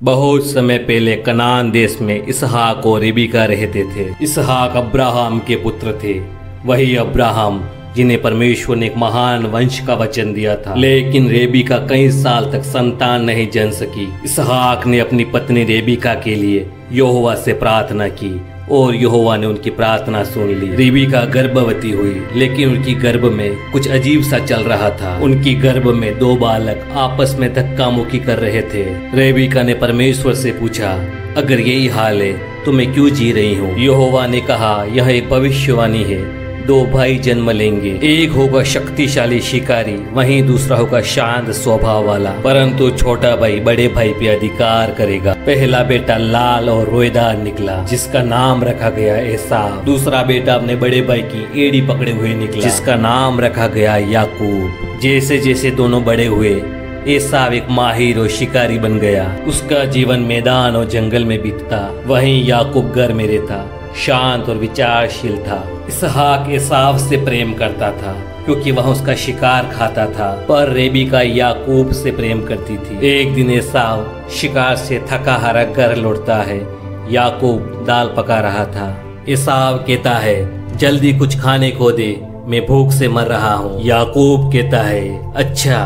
बहुत समय पहले कनान देश में इसहाक और रिबका रहते थे। इसहाक अब्राहम के पुत्र थे। वही अब्राहम जिन्हें परमेश्वर ने एक महान वंश का वचन दिया था। लेकिन रेबिका कई साल तक संतान नहीं जन सकी। इसहाक ने अपनी पत्नी रेबिका के लिए यहोवा से प्रार्थना की और यहोवा ने उनकी प्रार्थना सुन ली। रेबिका गर्भवती हुई, लेकिन उनकी गर्भ में कुछ अजीब सा चल रहा था। उनकी गर्भ में दो बालक आपस में धक्का मुक्की कर रहे थे। रेबिका ने परमेश्वर से पूछा, अगर यही हाल है तो मैं क्यों जी रही हूँ? यहोवा ने कहा, यह एक भविष्यवाणी है। दो भाई जन्म लेंगे, एक होगा शक्तिशाली शिकारी, वहीं दूसरा होगा शांत स्वभाव वाला, परंतु छोटा भाई बड़े भाई पे अधिकार करेगा। पहला बेटा लाल और रोएदार निकला, जिसका नाम रखा गया एसाव। दूसरा बेटा अपने बड़े भाई की एड़ी पकड़े हुए निकला, जिसका नाम रखा गया याकूब। जैसे जैसे दोनों बड़े हुए, एसाव एक माहिर और शिकारी बन गया। उसका जीवन मैदान और जंगल में बीतता, वहीं याकूब घर में रहता, शांत और विचारशील था। इसहाक एसाव से प्रेम करता था क्योंकि वह उसका शिकार खाता था, पर रेबिका याकूब से प्रेम करती थी। एक दिन एसाव शिकार से थका हारा घर लौटता है। याकूब दाल पका रहा था। एसाव कहता है, जल्दी कुछ खाने को दे, मैं भूख से मर रहा हूँ। याकूब कहता है, अच्छा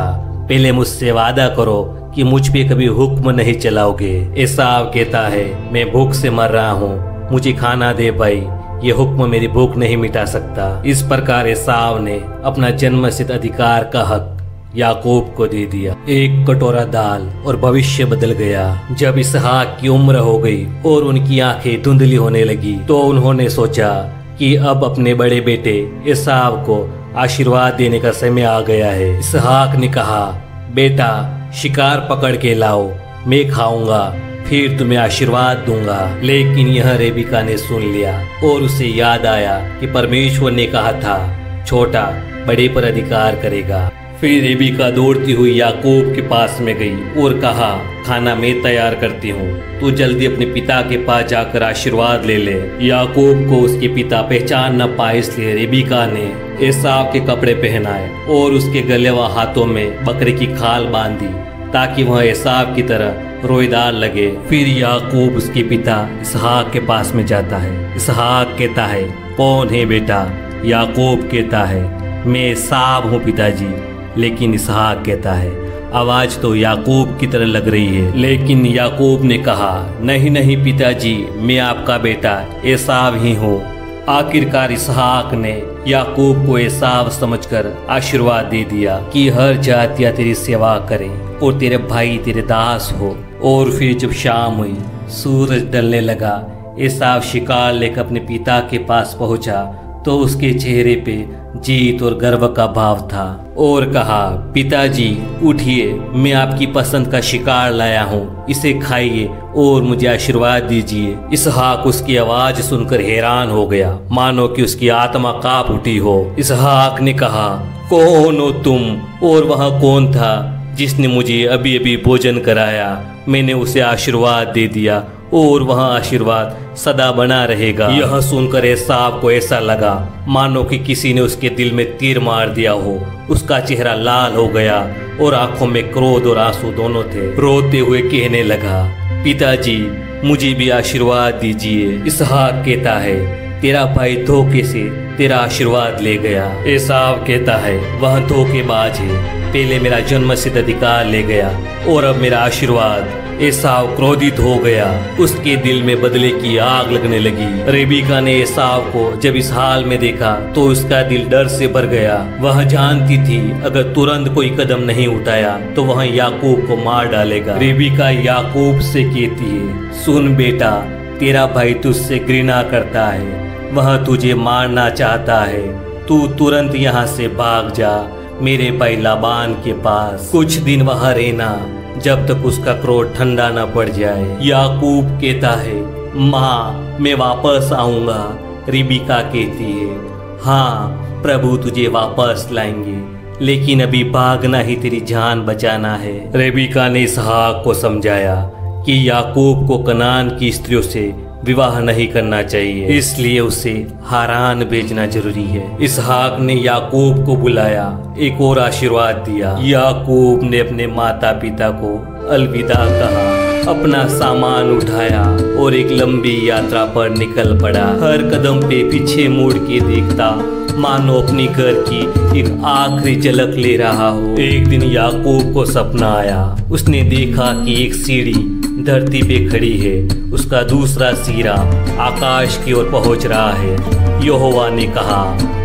पहले मुझसे वादा करो कि मुझ पे कभी हुक्म नहीं चलाओगे। एसाव कहता है, मैं भूख से मर रहा हूँ, मुझे खाना दे भाई, ये हुक्म मेरी भूख नहीं मिटा सकता। इस प्रकार एसाव ने अपना जन्मसिद्ध अधिकार का हक याकूब को दे दिया। एक कटोरा दाल और भविष्य बदल गया। जब इसहाक की उम्र हो गई और उनकी आंखें धुंधली होने लगी, तो उन्होंने सोचा कि अब अपने बड़े बेटे एसाव को आशीर्वाद देने का समय आ गया है। इसहाक ने कहा, बेटा शिकार पकड़ के लाओ, मैं खाऊंगा, फिर तुम्हें आशीर्वाद दूंगा। लेकिन यह रेबिका ने सुन लिया और उसे याद आया कि परमेश्वर ने कहा था, छोटा बड़े पर अधिकार करेगा। फिर रेबिका दौड़ती हुई याकूब के पास में गई और कहा, खाना मैं तैयार करती हूँ, तू जल्दी अपने पिता के पास जाकर आशीर्वाद ले ले। याकूब को उसके पिता पहचान न पाए, इसलिए रेबिका ने एसाव के कपड़े पहनाए और उसके गले व हाथों में बकरे की खाल बांधी, ताकि वह एसाव की तरह रोएदार लगे। फिर याकूब उसके पिता इसहाक के पास में जाता है। इसहाक कहता है, कौन है बेटा? याकूब कहता है, मैं एसाव हूँ पिताजी। लेकिन इसहाक कहता है, आवाज तो याकूब की तरह लग रही है। लेकिन याकूब ने कहा, नहीं नहीं पिताजी, मैं आपका बेटा एसाव ही हूँ। आखिरकार इसहाक ने याकूब को एसाव समझकर आशीर्वाद दे दिया कि हर जातियाँ तेरी सेवा करें और तेरे भाई तेरे दास हो। और फिर जब शाम हुई, सूरज ढलने लगा, एसाव शिकार लेकर अपने पिता के पास पहुंचा तो उसके चेहरे पे जीत और गर्व का भाव था और कहा, पिताजी उठिए, मैं आपकी पसंद का शिकार लाया हूँ, इसे खाइए और मुझे आशीर्वाद दीजिए। इसहाक उसकी आवाज सुनकर हैरान हो गया, मानो कि उसकी आत्मा कांप उठी हो। इसहाक ने कहा, कौन हो तुम और वहाँ कौन था जिसने मुझे अभी अभी भोजन कराया? मैंने उसे आशीर्वाद दे दिया और वहाँ आशीर्वाद सदा बना रहेगा। यह सुनकर एसाव को ऐसा लगा मानो कि किसी ने उसके दिल में तीर मार दिया हो। उसका चेहरा लाल हो गया और आंखों में क्रोध और आंसू दोनों थे। रोते हुए कहने लगा, पिताजी मुझे भी आशीर्वाद दीजिए। इसहाक कहता है, तेरा भाई धोखे से तेरा आशीर्वाद ले गया। एसाव कहता है, वह धोखेबाज है, पहले मेरा जन्मसिद्ध अधिकार ले गया और अब मेरा आशीर्वाद। एसाव क्रोधित हो गया, उसके दिल में बदले की आग लगने लगी। रेबिका ने एसाव को जब इस हाल में देखा तो उसका दिल डर से भर गया। वह जानती थी अगर तुरंत कोई कदम नहीं उठाया तो वह याकूब को मार डालेगा। रेबिका याकूब से कहती है, सुन बेटा, तेरा भाई तुझसे घृणा करता है, वह तुझे मारना चाहता है, तू तुरंत यहाँ से भाग जा मेरे भाई लाबान के पास। कुछ दिन वहाँ रहना जब तक उसका क्रोध ठंडा न पड़ जाए। याकूब कहता है, माँ मैं वापस आऊंगा। रेबिका कहती है, हाँ प्रभु तुझे वापस लाएंगे, लेकिन अभी भागना ही तेरी जान बचाना है। रेबिका ने इसहाक को समझाया कि याकूब को कनान की स्त्रियों से विवाह नहीं करना चाहिए, इसलिए उसे हारान भेजना जरूरी है। इसहाक ने याकूब को बुलाया, एक और आशीर्वाद दिया। याकूब ने अपने माता पिता को अलविदा कहा, अपना सामान उठाया और एक लंबी यात्रा पर निकल पड़ा। हर कदम पे पीछे मुड़ के देखता, मानो अपनी घर की एक आखिरी झलक ले रहा हो। एक दिन याकूब को सपना आया। उसने देखा कि एक सीढ़ी धरती पे खड़ी है, उसका दूसरा सिरा आकाश की ओर पहुंच रहा है। यहोवा ने कहा,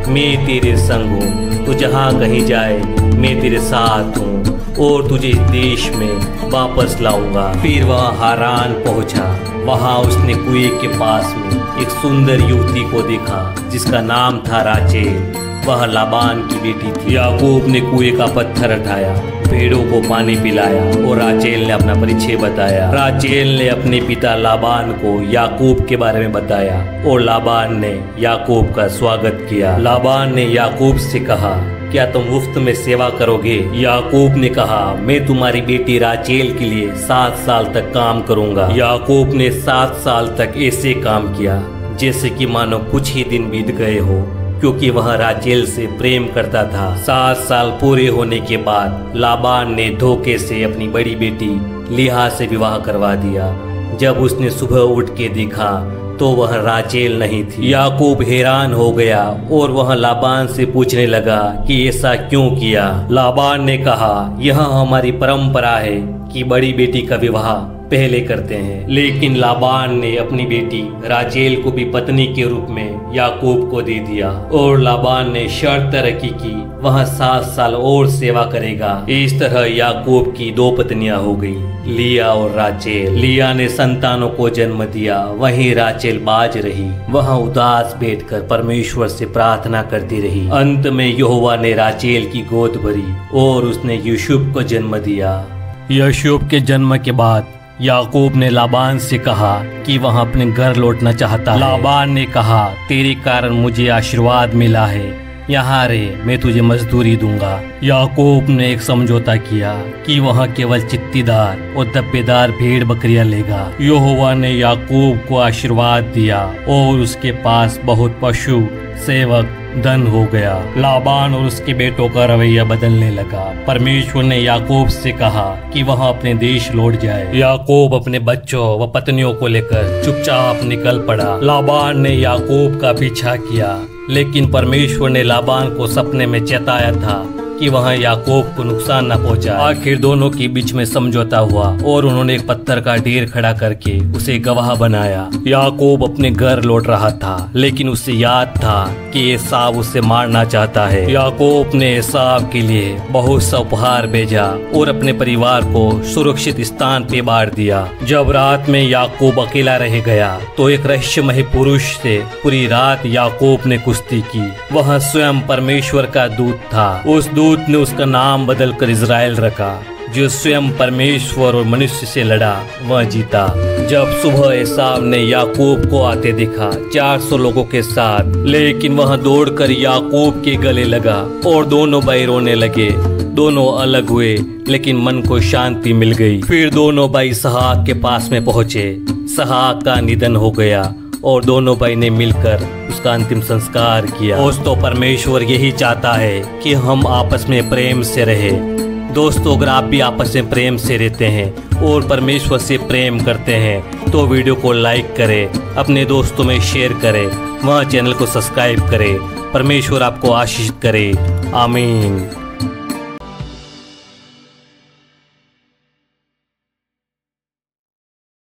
मैं तेरे संग हूँ, तू जहाँ कहीं जाए मैं तेरे साथ हूँ और तुझे इस देश में वापस लाऊंगा। फिर वह हारान पहुंचा। वहां उसने कुएं के पास में एक सुंदर युवती को देखा जिसका नाम था राचेल। वह लाबान की बेटी थी। याकूब ने कुएं का पत्थर उठाया, भेड़ों को पानी पिलाया और राचेल ने अपना परिचय बताया। राचेल ने अपने पिता लाबान को याकूब के बारे में बताया और लाबान ने याकूब का स्वागत किया। लाबान ने याकूब से कहा, क्या तुम मुफ्त में सेवा करोगे? याकूब ने कहा, मैं तुम्हारी बेटी राचेल के लिए 7 साल तक काम करूंगा। याकूब ने 7 साल तक ऐसे काम किया जैसे कि मानो कुछ ही दिन बीत गए हो, क्योंकि वह राचेल से प्रेम करता था। 7 साल पूरे होने के बाद लाबान ने धोखे से अपनी बड़ी बेटी लिहा से विवाह करवा दिया। जब उसने सुबह उठ के देखा तो वह राचेल नहीं थी। याकूब हैरान हो गया और वह लाबान से पूछने लगा कि ऐसा क्यों किया। लाबान ने कहा, यह हमारी परंपरा है कि बड़ी बेटी का विवाह पहले करते हैं। लेकिन लाबान ने अपनी बेटी राचेल को भी पत्नी के रूप में याकूब को दे दिया और लाबान ने शर्त रखी कि वह 7 साल और सेवा करेगा। इस तरह याकूब की 2 पत्नियां हो गई, लिया और राचेल। लिया ने संतानों को जन्म दिया, वहीं राचेल बाज रही। वह उदास बैठकर परमेश्वर से प्रार्थना करती रही। अंत में यहोवा ने राचेल की गोद भरी और उसने यूसुफ को जन्म दिया। यूसुफ के जन्म के बाद याकूब ने लाबान से कहा कि वह अपने घर लौटना चाहता है। लाबान ने कहा, तेरे कारण मुझे आशीर्वाद मिला है, यहाँ रहे, मैं तुझे मजदूरी दूंगा। याकूब ने एक समझौता किया कि वह केवल चित्तीदार और धब्बेदार भेड़ बकरियां लेगा। यहोवा ने याकूब को आशीर्वाद दिया और उसके पास बहुत पशु, सेवक, धन हो गया। लाबान और उसके बेटों का रवैया बदलने लगा। परमेश्वर ने याकूब से कहा कि वह अपने देश लौट जाए। याकूब अपने बच्चों व पत्नियों को लेकर चुपचाप निकल पड़ा। लाबान ने याकूब का पीछा किया, लेकिन परमेश्वर ने लाबान को सपने में चेताया था कि वह याकूब को नुकसान न पहुंचाए। आखिर दोनों के बीच में समझौता हुआ और उन्होंने एक पत्थर का ढेर खड़ा करके उसे गवाह बनाया। याकूब अपने घर लौट रहा था, लेकिन उसे याद था कि एसाव उसे मारना चाहता है। याकूब ने एसाव के लिए बहुत सा उपहार भेजा और अपने परिवार को सुरक्षित स्थान पे बांट दिया। जब रात में याकूब अकेला रह गया तो एक रहस्यमय पुरुष से पूरी रात याकूब ने कुश्ती की। वह स्वयं परमेश्वर का दूत था। उस दूत ने उसका नाम बदलकर इज़राइल रखा। जो स्वयं परमेश्वर और मनुष्य से लड़ा वह जीता। जब सुबह एसाव ने याकूब को आते देखा 400 लोगों के साथ, लेकिन वह दौड़कर याकूब के गले लगा और दोनों भाई रोने लगे। दोनों अलग हुए, लेकिन मन को शांति मिल गई। फिर दोनों भाई इसहाक के पास में पहुंचे। इसहाक का निधन हो गया और दोनों भाई ने मिलकर उसका अंतिम संस्कार किया। दोस्तों, परमेश्वर यही चाहता है कि हम आपस में प्रेम से रहें। दोस्तों, अगर आप भी आपस में प्रेम से रहते हैं और परमेश्वर से प्रेम करते हैं तो वीडियो को लाइक करें, अपने दोस्तों में शेयर करें, वह चैनल को सब्सक्राइब करें। परमेश्वर आपको आशीष करे। आमीन।